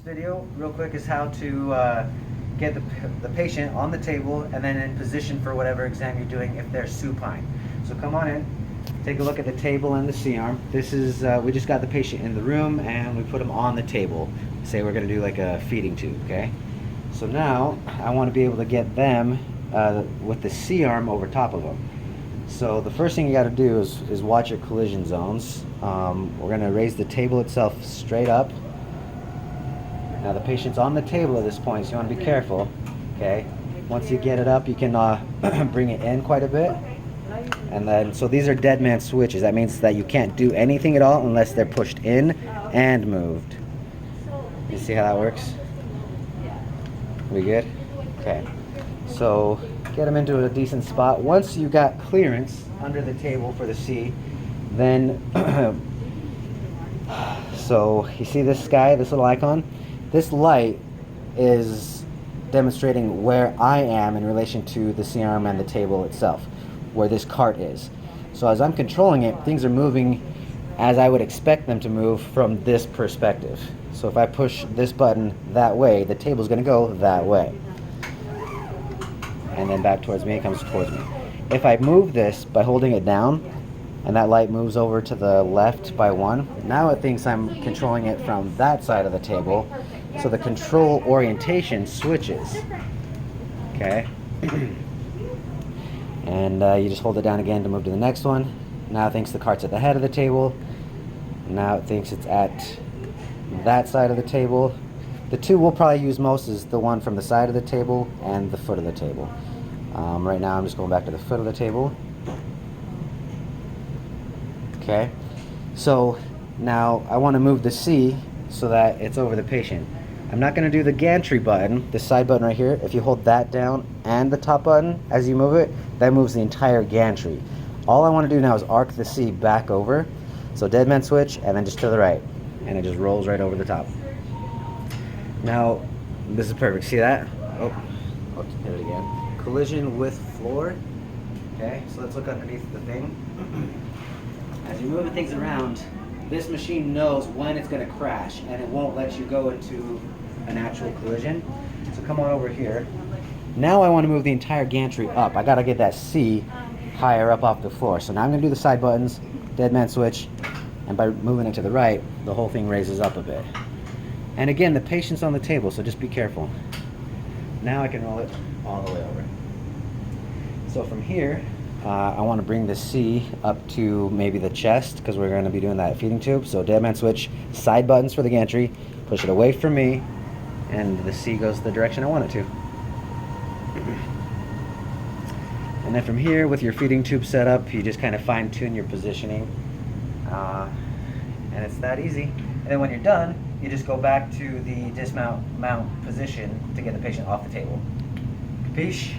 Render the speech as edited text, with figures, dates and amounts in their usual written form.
video real quick is how to get the patient on the table and then in position for whatever exam you're doing if they're supine. So come on in, take a look at the table and the C-arm. This is, we just got the patient in the room and we put them on the table. Say we're gonna do like a feeding tube, okay? So now I wanna be able to get them with the C-arm over top of them. So the first thing you gotta do is watch your collision zones. We're gonna raise the table itself straight up. Now the patient's on the table at this point, so you want to be careful, okay? Once you get it up, you can bring it in quite a bit. And then, so these are dead man switches. That means that you can't do anything at all unless they're pushed in and moved. You see how that works? We good? Okay. So get them into a decent spot. Once you got clearance under the table for the C, then, so you see this guy, this little icon? This light is demonstrating where I am in relation to the C-arm and the table itself, where this cart is. So as I'm controlling it, things are moving as I would expect them to move from this perspective. So if I push this button that way, the table's gonna go that way. And then back towards me, it comes towards me. If I move this by holding it down, and that light moves over to the left by 1, now it thinks I'm controlling it from that side of the table. So the control orientation switches, okay? And you just hold it down again to move to the next one. Now it thinks the cart's at the head of the table. Now it thinks it's at that side of the table. The two we'll probably use most is the one from the side of the table and the foot of the table. Right now I'm just going back to the foot of the table. Okay, so now I want to move the C so that it's over the patient. I'm not going to do the gantry button, this side button right here. If you hold that down and the top button as you move it, that moves the entire gantry. All I want to do now is arc the C back over. So dead man switch and then just to the right. And it just rolls right over the top. Now, this is perfect. See that? Oh, I'll hit it again. Collision with floor. Okay, so let's look underneath the thing. As you're moving things around, this machine knows when it's going to crash and it won't let you go into an actual collision. So come on over here. Now I want to move the entire gantry up. I got to get that C higher up off the floor. So now I'm going to do the side buttons, dead man switch, and by moving it to the right, the whole thing raises up a bit. And again, the patient's on the table, so just be careful. Now I can roll it all the way over. So from here, I want to bring the C up to maybe the chest because we're going to be doing that feeding tube. So dead man switch, side buttons for the gantry, push it away from me, and the C goes the direction I want it to. And then from here, with your feeding tube set up, you just kind of fine tune your positioning. And it's that easy. And then when you're done, you just go back to the dismount mount position to get the patient off the table. Capiche?